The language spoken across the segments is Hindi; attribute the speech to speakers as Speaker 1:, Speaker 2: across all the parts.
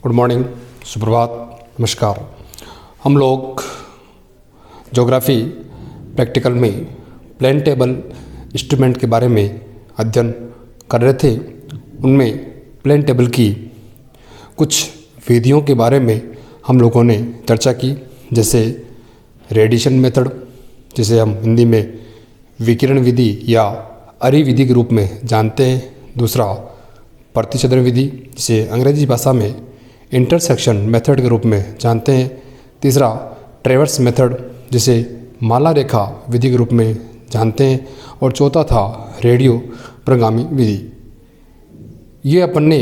Speaker 1: गुड मॉर्निंग, सुप्रभात, नमस्कार। हम लोग ज्योग्राफी प्रैक्टिकल में प्लेन टेबल इंस्ट्रूमेंट के बारे में अध्ययन कर रहे थे। उनमें प्लेन टेबल की कुछ विधियों के बारे में हम लोगों ने चर्चा की, जैसे रेडिएशन मेथड, जिसे हम हिंदी में विकिरण विधि या अरी विधि के रूप में जानते हैं। दूसरा प्रतिछेदन विधि, जिसे अंग्रेजी भाषा में इंटरसेक्शन मेथड के रूप में जानते हैं। तीसरा ट्रेवर्स मेथड, जिसे माला रेखा विधि के रूप में जानते हैं। और चौथा था रेडियो प्रगामी विधि। ये अपन ने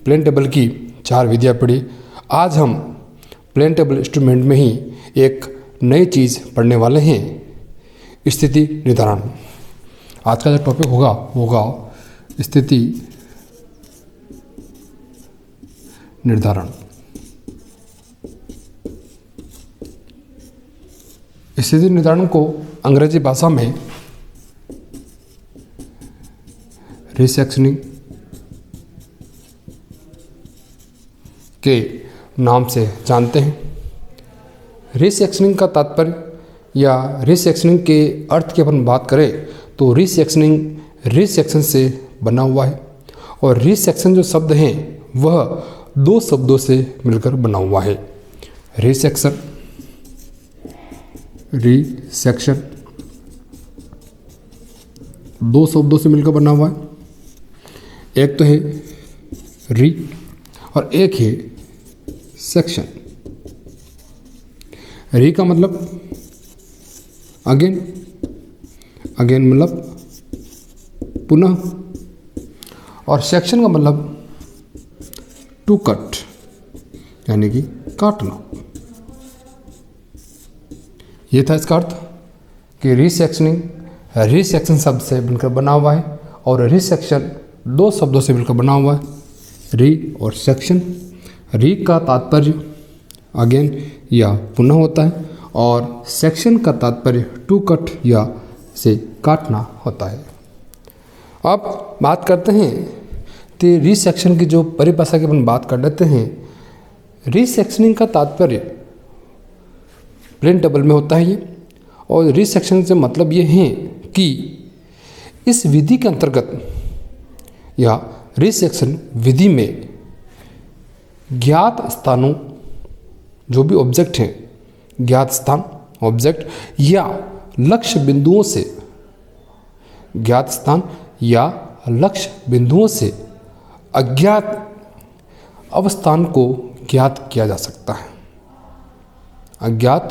Speaker 1: प्लेन टेबल की 4 विधियाँ पढ़ी। आज हम प्लेन टेबल इंस्ट्रूमेंट में ही एक नई चीज़ पढ़ने वाले हैं, स्थिति निर्धारण। आज का जो टॉपिक होगा स्थिति निर्धारण। स्थिति निर्धारण को अंग्रेजी भाषा में रीसेक्शनिंग के नाम से जानते हैं। रीसेक्शनिंग का तात्पर्य या रीसेक्शनिंग के अर्थ की अपन बात करें तो रीसेक्शनिंग रीसेक्शन से बना हुआ है, और रीसेक्शन जो शब्द हैं वह 2 शब्दों से मिलकर बना हुआ है। रीसेक्शन रीसेक्शन 2 शब्दों से मिलकर बना हुआ है। एक तो है री और एक है सेक्शन। री का मतलब अगेन, अगेन मतलब पुनः, और सेक्शन का मतलब टू कट, यानी कि काटना। ये था इसका अर्थ कि रीसेक्शनिंग रीसेक्शन शब्द से मिलकर बना हुआ है, और रीसेक्शन 2 शब्दों से मिलकर बना हुआ है, री और सेक्शन। री का तात्पर्य अगेन या पुनः होता है, और सेक्शन का तात्पर्य टू कट या से काटना होता है। अब बात करते हैं तो रीसेक्शन की जो परिभाषा की अपन बात कर लेते हैं। रीसेक्शनिंग का तात्पर्य प्लेन टेबल में होता है ये, और रीसेक्शन से मतलब ये है कि इस विधि के अंतर्गत या रीसेक्शन विधि में ज्ञात स्थानों, जो भी ऑब्जेक्ट हैं, ज्ञात स्थान ऑब्जेक्ट या लक्ष्य बिंदुओं से, ज्ञात स्थान या लक्ष्य बिंदुओं से अज्ञात अवस्थान को ज्ञात किया जा सकता है। अज्ञात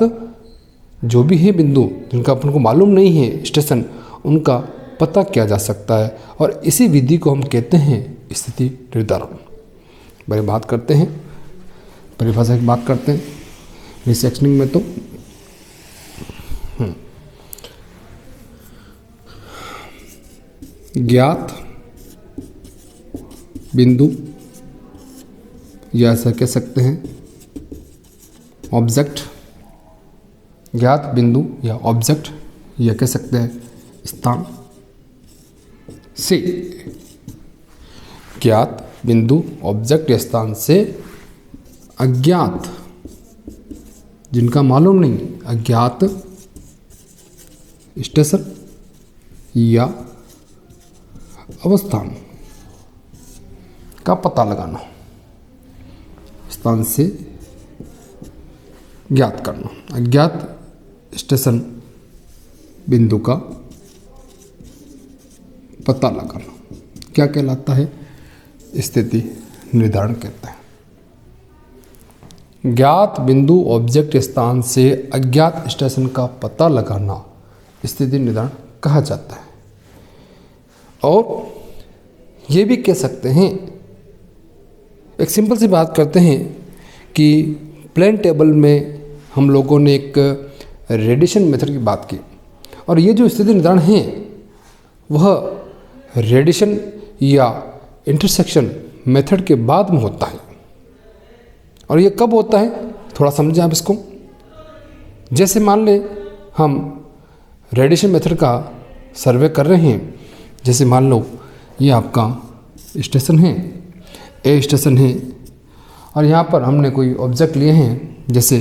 Speaker 1: जो भी है बिंदु जिनका अपन को मालूम नहीं है स्टेशन, उनका पता किया जा सकता है, और इसी विधि को हम कहते हैं स्थिति निर्धारण। बड़े बात करते हैं, परिभाषा की बात करते हैं। रीसेक्शनिंग में तो ज्ञात बिंदु या ऐसा कह सकते हैं ऑब्जेक्ट, ज्ञात बिंदु या ऑब्जेक्ट या कह सकते हैं स्थान से, ज्ञात बिंदु ऑब्जेक्ट या स्थान से अज्ञात, जिनका मालूम नहीं, अज्ञात स्टेशन या अवस्थान का पता लगाना, स्थान से ज्ञात करना। अज्ञात स्टेशन बिंदु का पता लगाना क्या कहलाता है? स्थिति निर्धारण कहता है। ज्ञात बिंदु ऑब्जेक्ट स्थान से अज्ञात स्टेशन का पता लगाना स्थिति निर्धारण कहा जाता है। और ये भी कह सकते हैं, एक सिंपल सी बात करते हैं कि प्लेन टेबल में हम लोगों ने एक रेडिएशन मेथड की बात की, और ये जो स्थिति निर्धारण है वह रेडिएशन या इंटरसेक्शन मेथड के बाद में होता है। और ये कब होता है थोड़ा समझें आप इसको। जैसे मान लें हम रेडिएशन मेथड का सर्वे कर रहे हैं, जैसे मान लो ये आपका स्टेशन है, ए स्टेशन है, और यहाँ पर हमने कोई ऑब्जेक्ट लिए हैं, जैसे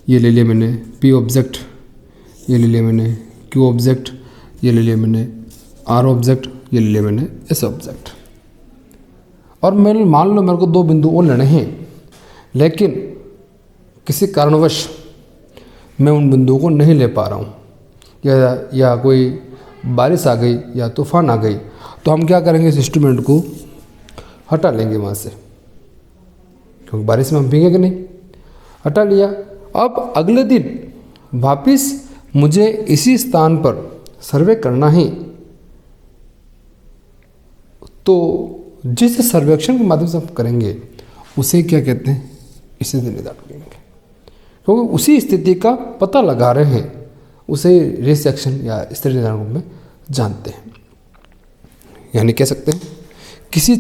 Speaker 1: ये ले लिया मैंने P ऑब्जेक्ट, ये ले लिया मैंने Q ऑब्जेक्ट, ये ले लिया मैंने R ऑब्जेक्ट, ये ले लिया मैंने S ऑब्जेक्ट। और मैं मान लो मेरे को 2 बिंदु और लेने हैं, लेकिन किसी कारणवश मैं उन बिंदुओं को नहीं ले पा रहा हूँ, या कोई बारिश आ गई या तूफान आ गई, तो हम क्या करेंगे, इस इंस्ट्रूमेंट को हटा लेंगे वहाँ से, क्योंकि बारिश में हम भीगेंगे नहीं। हटा लिया। अब अगले दिन वापस मुझे इसी स्थान पर सर्वे करना है, तो जिस सर्वेक्षण के माध्यम से हम करेंगे उसे क्या कहते हैं, स्थिति निर्धारण करेंगे, क्योंकि उसी स्थिति का पता लगा रहे हैं, उसे रिसेक्शन या स्थिति निर्धारण रूप में जानते हैं। यानी कह सकते हैं किसी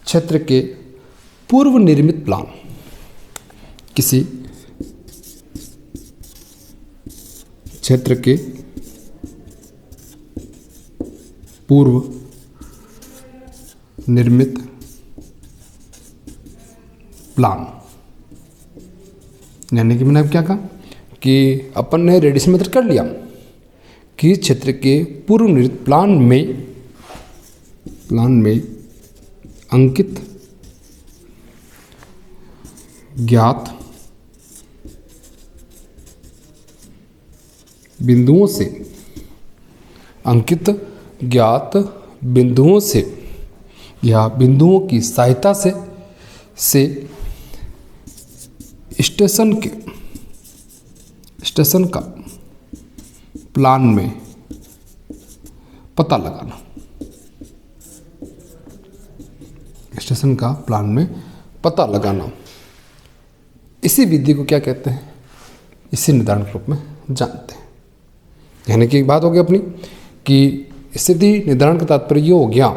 Speaker 1: क्षेत्र के पूर्व निर्मित प्लान, किसी क्षेत्र के पूर्व निर्मित प्लान, यानी कि मैंने अब क्या कहा कि अपन ने रेडिएशन मेथड कर लिया कि क्षेत्र के पूर्व निर्मित प्लान में अंकित ज्ञात बिंदुओं से या बिंदुओं की सहायता से स्टेशन का प्लान में पता लगाना, स्टेशन का प्लान में पता लगाना, इसी विधि को क्या कहते हैं, इसी निर्धारण के रूप में जानते हैं। यानी कि एक बात हो गई अपनी कि स्थिति निर्धारण का तात्पर्य ये हो गया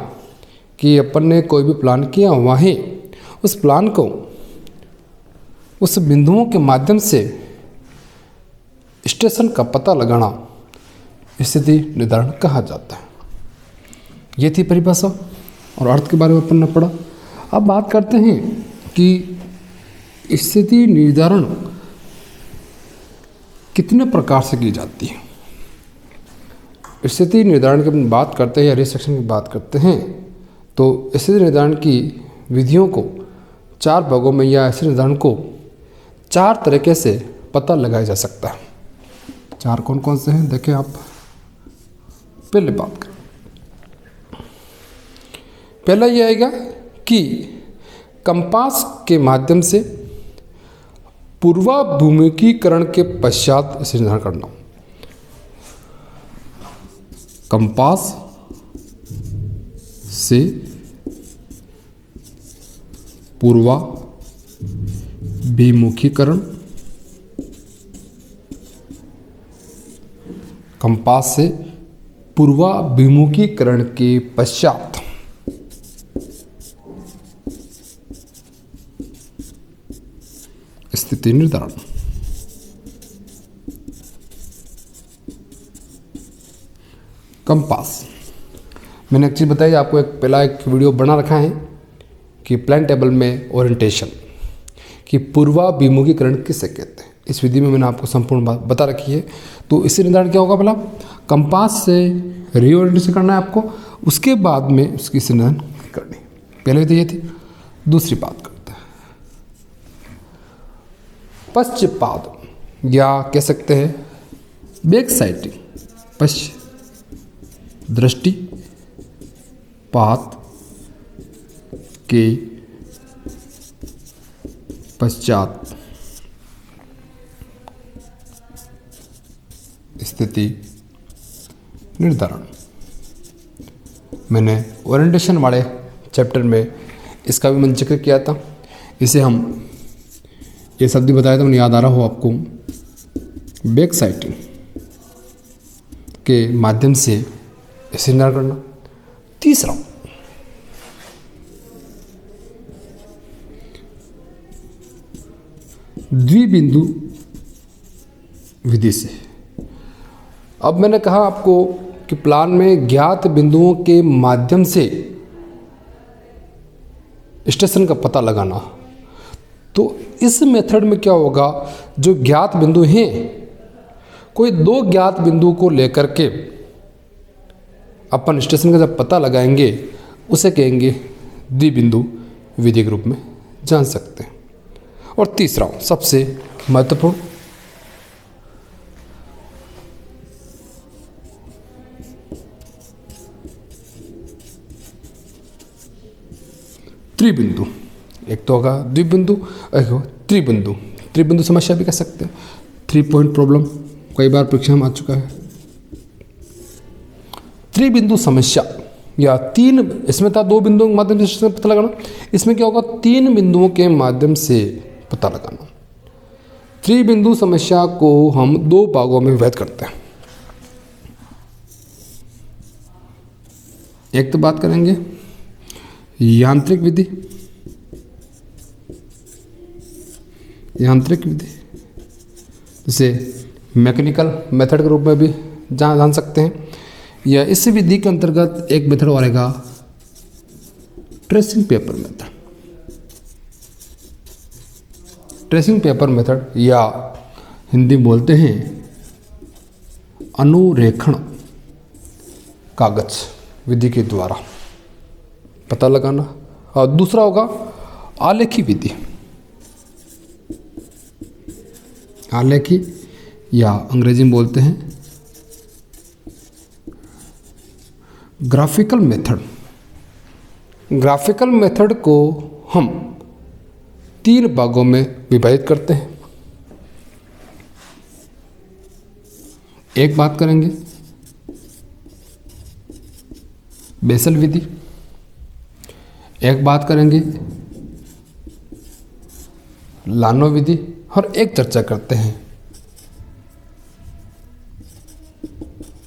Speaker 1: कि अपन ने कोई भी प्लान किया हुआ है, उस प्लान को उस बिंदुओं के माध्यम से स्टेशन का पता लगाना स्थिति निर्धारण कहा जाता है। ये थी परिभाषा और अर्थ के बारे में अपन ने पढ़ा। अब बात करते हैं कि स्थिति निर्धारण कितने प्रकार से की जाती है। स्थिति निर्धारण की बात करते हैं या रिसेक्शन की बात करते हैं, तो स्थिति निर्धारण की विधियों को 4 भागों में या स्थिति निर्धारण को 4 तरीके से पता लगाया जा सकता है। 4 कौन कौन से हैं देखें आप। पहले बात करें, पहला ये आएगा कि कंपास के माध्यम से पूर्वाभिमुखीकरण के पश्चात इसे निर्धारण करना। कंपास से पूर्वाभिमुखीकरण, कंपास से पूर्वाभिमुखीकरण के पश्चात स्थिति निर्धारण। कंपास मैंने एक चीज़ बताई आपको, पहला एक वीडियो बना रखा है कि प्लान टेबल में ओरिएंटेशन कि पूर्वाभिमुखीकरण किसे कहते हैं। इस विधि में मैंने आपको संपूर्ण बात बता रखी है। तो इससे निर्धारण क्या होगा, पहला कंपास से रीओरिएंटेशन करना है आपको, उसके बाद में उसकी निर्धारण करनी। पहले विधि ये थी। दूसरी बात करते हैं पश्चपाद या कह सकते हैं बैक साइडिंग, पश्च दृष्टिपात के पश्चात स्थिति निर्धारण। मैंने ओरिएंटेशन वाले चैप्टर में इसका भी मैंने जिक्र किया था। इसे हम ये शब्द बताया था, मुझे याद आ रहा हो आपको, बैक साइटिंग के माध्यम से इसे निर्धारण करना। तीसरा द्विबिंदु विधि से। अब मैंने कहा आपको कि प्लान में ज्ञात बिंदुओं के माध्यम से स्टेशन का पता लगाना। तो इस मेथड में क्या होगा, जो ज्ञात बिंदु हैं, कोई दो ज्ञात बिंदु को लेकर के अपन स्टेशन का जब पता लगाएंगे उसे कहेंगे द्विबिंदु विधि के रूप में जान सकते हैं। और तीसरा सबसे महत्वपूर्ण, त्रिबिंदु। एक तो होगा द्विबिंदु, एक होगा त्रिबिंदु। त्रिबिंदु समस्या भी कह सकते हैं, 3 पॉइंट प्रॉब्लम, कई बार परीक्षा में आ चुका है। त्रिबिंदु समस्या या तीन, इसमें था 2 बिंदुओं के माध्यम से पता लगाना, इसमें क्या होगा 3 बिंदुओं के माध्यम से पता लगाना। त्रिबिंदु समस्या को हम 2 भागों में विभाजित करते हैं। एक तो बात करेंगे यांत्रिक विधि, जिसे मैकेनिकल मेथड के रूप में भी जान सकते हैं, या इस विधि के अंतर्गत एक मेथड और आएगा tracing paper method. Tracing paper method या हिंदी में बोलते हैं अनुरेखण कागज विधि के द्वारा पता लगाना। और दूसरा होगा आलेखी विधि, आलेखी या अंग्रेजी में बोलते हैं ग्राफिकल मेथड। ग्राफिकल मेथड को हम 3 भागों में विभाजित करते हैं। एक बात करेंगे बेसल विधि, एक बात करेंगे लानो विधि, और एक चर्चा करते हैं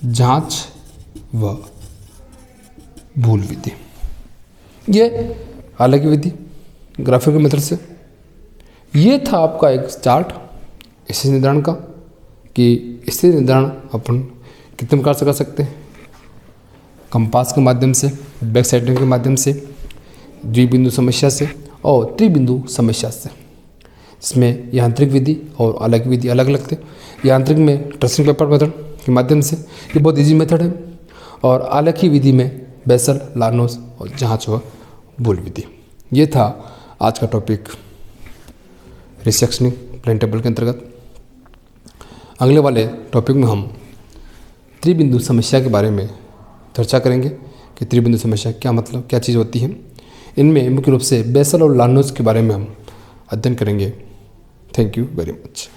Speaker 1: जांच व भूल विधि। ये हालांकि विधि ग्राफिकल मेथड से, ये था आपका एक चार्ट स्थिति निर्धारण का, कि स्थिति निर्धारण अपन कितने प्रकार से कर सकते हैं, कंपास के माध्यम से, बैक साइडिंग के माध्यम से, द्विबिंदु समस्या से और त्रिबिंदु समस्या से। इसमें यांत्रिक विधि और आलेखी विधि अलग अलग थे। यांत्रिक में ट्रेसिंग पेपर मेथड के माध्यम से, ये बहुत इजी मेथड है, और आलेखी विधि में बेसल, लानोस और जांच व भूल विधि। ये था आज का टॉपिक रिसेक्शनिंग प्लेन टेबल के अंतर्गत। अगले वाले टॉपिक में हम त्रिबिंदु समस्या के बारे में चर्चा करेंगे कि त्रिबिंदु समस्या क्या मतलब, क्या चीज़ होती है। इनमें मुख्य रूप से बेसल और लानोस के बारे में हम अध्ययन करेंगे। Thank you very much.